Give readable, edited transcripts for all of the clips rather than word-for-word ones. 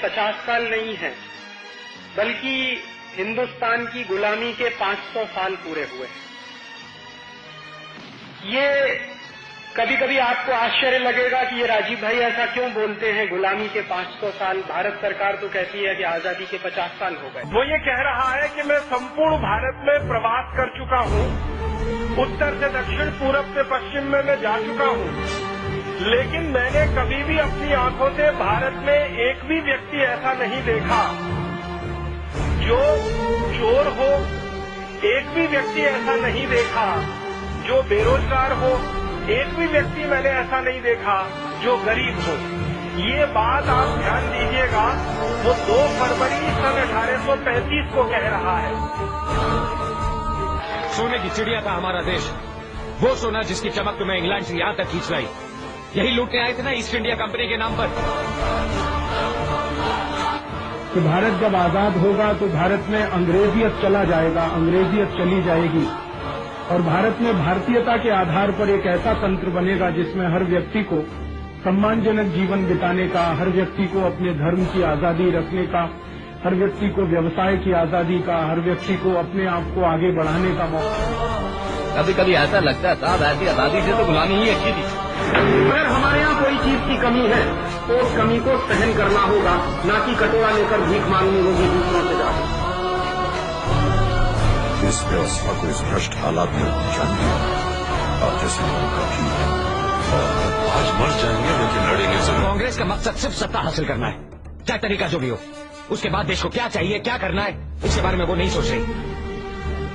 50 साल नहीं है, बल्कि हिंदुस्तान की गुलामी के 500 साल पूरे हुए। ये कभी कभी आपको आश्चर्य लगेगा कि ये राजीव भाई ऐसा क्यों बोलते हैं, गुलामी के 500 साल। भारत सरकार तो कहती है कि आजादी के 50 साल हो गए। वो ये कह रहा है कि मैं संपूर्ण भारत में प्रवास कर चुका हूँ, उत्तर से दक्षिण, पूरब से पश्चिम में मैं जा चुका हूँ, लेकिन मैंने कभी भी अपनी आंखों से भारत में एक भी व्यक्ति ऐसा नहीं देखा जो चोर हो, एक भी व्यक्ति ऐसा नहीं देखा जो बेरोजगार हो, एक भी व्यक्ति मैंने ऐसा नहीं देखा जो गरीब हो। ये बात आप ध्यान दीजिएगा, वो 2 फरवरी सन 1835 को कह रहा है। सोने की चिड़िया था हमारा देश, वो सोना जिसकी चमक तुम्हें इंग्लैंड से यहाँ तक खींच लाई। यही लूटने आए थे ना ईस्ट इंडिया कंपनी के नाम पर। कि भारत जब आजाद होगा तो भारत में अंग्रेजियत चला जाएगा, अंग्रेजियत चली जाएगी और भारत में भारतीयता के आधार पर एक ऐसा तंत्र बनेगा जिसमें हर व्यक्ति को सम्मानजनक जीवन बिताने का, हर व्यक्ति को अपने धर्म की आजादी रखने का, हर व्यक्ति को व्यवसाय की आजादी का, हर व्यक्ति को अपने आप को आगे बढ़ाने का मौका। कभी कभी ऐसा लगता था वैसी आजादी से तो गुलामी ही अच्छी थी। अगर हमारे यहाँ कोई चीज की कमी है तो उस कमी को सहन करना होगा, ना कि कटोरा लेकर भीख मांगनी होगी दूसरों से जाकर। इस व्यवस्था को इस भ्रष्ट हालात में जाएंगे और जैसे कभी और आज मर जाएंगे लेकिन लड़ेंगे जरूर। कांग्रेस का मकसद सिर्फ सत्ता हासिल करना है, चाहे तरीका जो भी हो। उसके बाद देश को क्या चाहिए, क्या करना है, इसके बारे में वो नहीं सोच रही।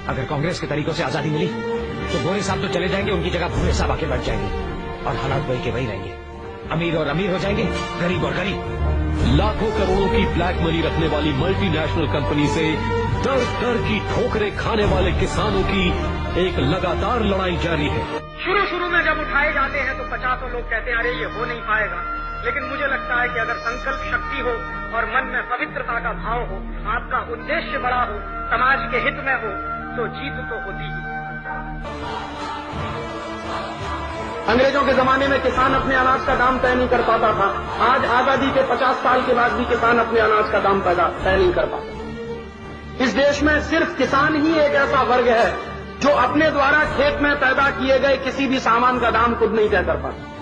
अगर कांग्रेस के तरीकों से आजादी मिली तो गोरे साहब तो चले जाएंगे, उनकी जगह भूरे साहब आके बैठ जाएंगे और हालात वही के वही रहेंगे। अमीर और अमीर हो जाएंगे, गरीब और गरीब। लाखों करोड़ों की ब्लैक मनी रखने वाली मल्टीनेशनल कंपनी से दर दर की ठोकरें खाने वाले किसानों की एक लगातार लड़ाई जारी है। शुरू में जब उठाए जाते हैं तो 50 लोग कहते हैं अरे ये हो नहीं पाएगा, लेकिन मुझे लगता है कि अगर संकल्प शक्ति हो और मन में पवित्रता का भाव हो, आपका उद्देश्य बड़ा हो, समाज के हित में हो, तो जीत तो होती ही। अंग्रेजों के जमाने में किसान अपने अनाज का दाम तय नहीं कर पाता था। आज आजादी के 50 साल के बाद भी किसान अपने अनाज का दाम तय नहीं कर पाता। इस देश में सिर्फ किसान ही एक ऐसा वर्ग है जो अपने द्वारा खेत में पैदा किए गए किसी भी सामान का दाम खुद नहीं तय कर पाता।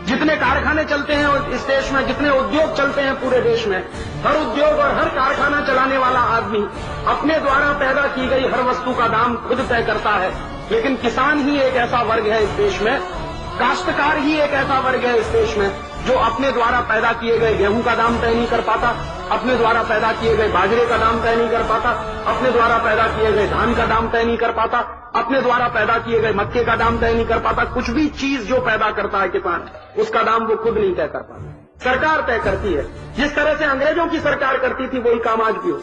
जितने कारखाने चलते हैं और इस देश में जितने उद्योग चलते हैं पूरे देश में, हर उद्योग और हर कारखाना चलाने वाला आदमी अपने द्वारा पैदा की गई हर वस्तु का दाम खुद तय करता है। लेकिन किसान ही एक ऐसा वर्ग है इस देश में, काश्तकार ही एक ऐसा वर्ग है इस देश में जो अपने द्वारा पैदा किए गए गेहूं का दाम तय नहीं कर पाता, अपने द्वारा पैदा किए गए बाजरे का दाम तय नहीं कर पाता, अपने द्वारा पैदा किए गए धान का दाम तय नहीं कर पाता, अपने द्वारा पैदा किए गए मक्के का दाम तय नहीं कर पाता। कुछ भी चीज जो पैदा करता है किसान, उसका दाम वो खुद नहीं तय कर पाता, सरकार तय करती है। जिस तरह से अंग्रेजों की सरकार करती थी वही काम आज भी हो।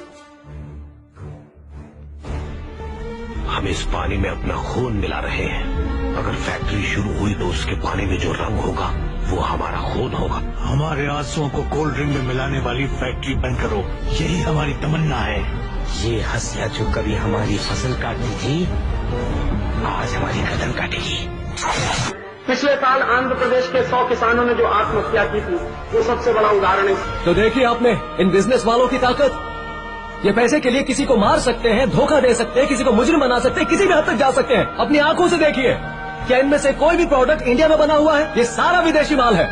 हम इस पानी में अपना खून मिला रहे हैं। अगर फैक्ट्री शुरू हुई तो उसके पानी में जो रंग होगा वो हमारा खून होगा। हमारे आंसुओं को कोल्ड ड्रिंक में मिलाने वाली फैक्ट्री बंद करो, यही हमारी तमन्ना है। ये हंसिया जो कभी हमारी फसल काटती थी, आज हमारी गर्दन काटेगी। पिछले साल आंध्र प्रदेश के 100 किसानों ने जो आत्महत्या की थी वो सबसे बड़ा उदाहरण है। तो देखिए आपने इन बिजनेस वालों की ताकत। ये पैसे के लिए किसी को मार सकते हैं, धोखा दे सकते हैं, किसी को मुजरिम बना सकते हैं, किसी भी हद तक जा सकते हैं। अपनी आंखों से देखिए, क्या इनमें से कोई भी प्रोडक्ट इंडिया में बना हुआ है? ये सारा विदेशी माल है।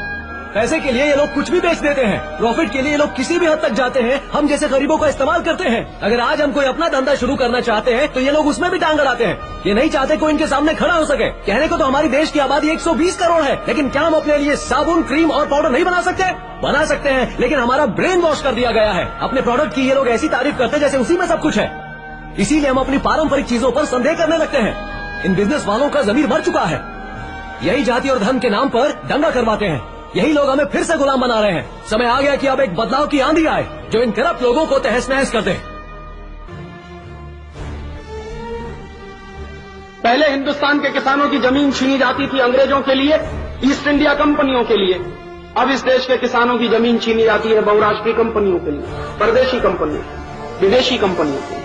पैसे के लिए ये लोग कुछ भी बेच देते हैं, प्रॉफिट के लिए ये लोग किसी भी हद तक जाते हैं। हम जैसे गरीबों का इस्तेमाल करते हैं। अगर आज हम कोई अपना धंधा शुरू करना चाहते हैं तो ये लोग उसमें भी टांग अड़ाते हैं। ये नहीं चाहते कोई इनके सामने खड़ा हो सके। कहने को तो हमारी देश की आबादी 120 करोड़ है, लेकिन क्या हम अपने लिए साबुन, क्रीम और पाउडर नहीं बना सकते? बना सकते हैं, लेकिन हमारा ब्रेन वॉश कर दिया गया है। अपने प्रोडक्ट की ये लोग ऐसी तारीफ करते हैं जैसे उसी में सब कुछ है। इसीलिए हम अपनी पारंपरिक चीजों पर संदेह करने लगते हैं। इन बिजनेस वालों का जमीर मर चुका है। यही जाति और धर्म के नाम पर दंगा करवाते हैं। यही लोग हमें फिर से गुलाम बना रहे हैं। समय आ गया कि अब एक बदलाव की आंधी आए जो इन करप्ट लोगों को तहस नहस कर दे। पहले हिंदुस्तान के किसानों की जमीन छीनी जाती थी अंग्रेजों के लिए, ईस्ट इंडिया कंपनियों के लिए। अब इस देश के किसानों की जमीन छीनी जाती है बहुराष्ट्रीय कंपनियों के लिए, परदेशी कंपनियों, विदेशी कंपनियों के लिए।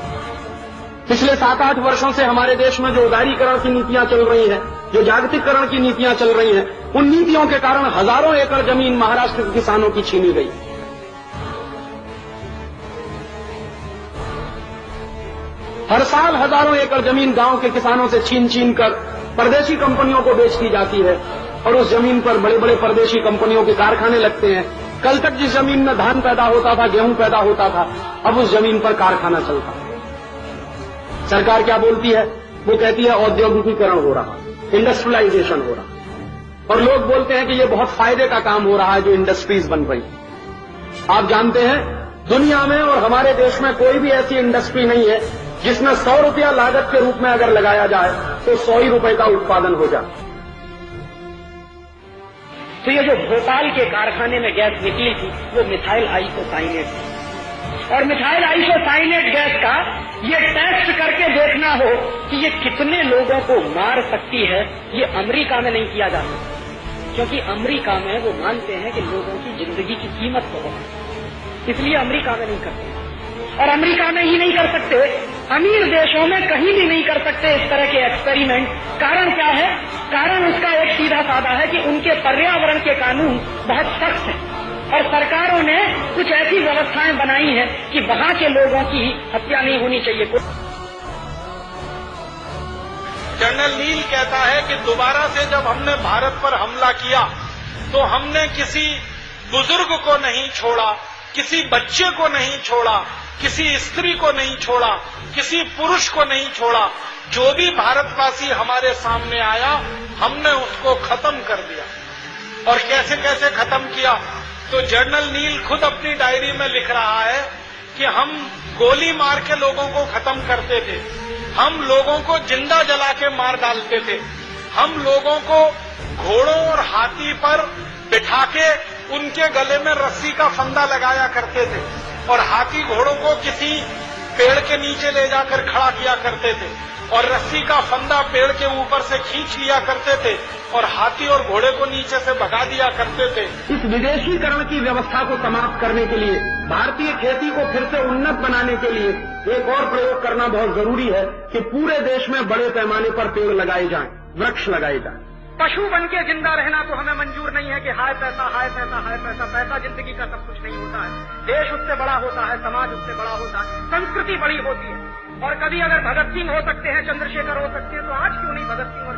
पिछले 7-8 वर्षों से हमारे देश में जो उदारीकरण की नीतियां चल रही हैं, जो जागतिकरण की नीतियां चल रही हैं, उन नीतियों के कारण हजारों एकड़ जमीन महाराष्ट्र के किसानों की छीनी गई। हर साल हजारों एकड़ जमीन गांव के किसानों से छीन छीन कर परदेशी कंपनियों को बेच दी जाती है और उस जमीन पर बड़े बड़े परदेशी कंपनियों के कारखाने लगते हैं। कल तक जिस जमीन में धान पैदा होता था, गेहूं पैदा होता था, अब उस जमीन पर कारखाना चलता है। सरकार क्या बोलती है? वो कहती है औद्योगिकीकरण हो रहा, इंडस्ट्रियलाइजेशन हो रहा, और लोग बोलते हैं कि ये बहुत फायदे का काम हो रहा है जो इंडस्ट्रीज बन रही। आप जानते हैं दुनिया में और हमारे देश में कोई भी ऐसी इंडस्ट्री नहीं है जिसमें 100 रुपया लागत के रूप में अगर लगाया जाए तो 100 ही रुपए का उत्पादन हो जाए। तो ये जो भोपाल के कारखाने में गैस निकली थी वो मिथाइल आइसोसाइनेट थी, और मिथाइल आइसोसाइनेट गैस का ये टेस्ट करके देखना हो कि ये कितने लोगों को मार सकती है, ये अमेरिका में नहीं किया जा सकता, क्योंकि अमेरिका में वो मानते हैं कि लोगों की जिंदगी की कीमत बहुत है, इसलिए अमेरिका में नहीं करते। और अमेरिका में ही नहीं कर सकते, अमीर देशों में कहीं भी नहीं कर सकते इस तरह के एक्सपेरिमेंट। कारण क्या है? कारण उसका एक सीधा साधा है कि उनके पर्यावरण के कानून बहुत सख्त हैं और सरकारों ने कुछ ऐसी व्यवस्थाएं बनाई हैं कि वहां के लोगों की हत्या नहीं होनी चाहिए। जनरल नील कहता है कि दोबारा से जब हमने भारत पर हमला किया तो हमने किसी बुजुर्ग को नहीं छोड़ा, किसी बच्चे को नहीं छोड़ा, किसी स्त्री को नहीं छोड़ा, किसी पुरुष को नहीं छोड़ा। जो भी भारतवासी हमारे सामने आया हमने उसको खत्म कर दिया। और कैसे कैसे खत्म किया? तो जनरल नील खुद अपनी डायरी में लिख रहा है कि हम गोली मार के लोगों को खत्म करते थे, हम लोगों को जिंदा जला के मार डालते थे, हम लोगों को घोड़ों और हाथी पर बिठा के उनके गले में रस्सी का फंदा लगाया करते थे और हाथी घोड़ों को किसी पेड़ के नीचे ले जाकर खड़ा किया करते थे और रस्सी का फंदा पेड़ के ऊपर से खींच लिया करते थे और हाथी और घोड़े को नीचे से भगा दिया करते थे। इस विदेशीकरण की व्यवस्था को समाप्त करने के लिए, भारतीय खेती को फिर से उन्नत बनाने के लिए एक और प्रयोग करना बहुत जरूरी है कि पूरे देश में बड़े पैमाने पर पेड़ लगाए जाएं, वृक्ष लगाए जाएं। पशु बन के जिंदा रहना तो हमें मंजूर नहीं है कि हाय पैसा हाय पैसा हाय पैसा। पैसा जिंदगी का सब कुछ नहीं होता है, देश उससे बड़ा होता है, समाज उससे बड़ा होता है, संस्कृति बड़ी होती है। और कभी अगर भगत सिंह हो सकते हैं, चंद्रशेखर हो सकते हैं, तो आज क्यों नहीं भगत सिंह और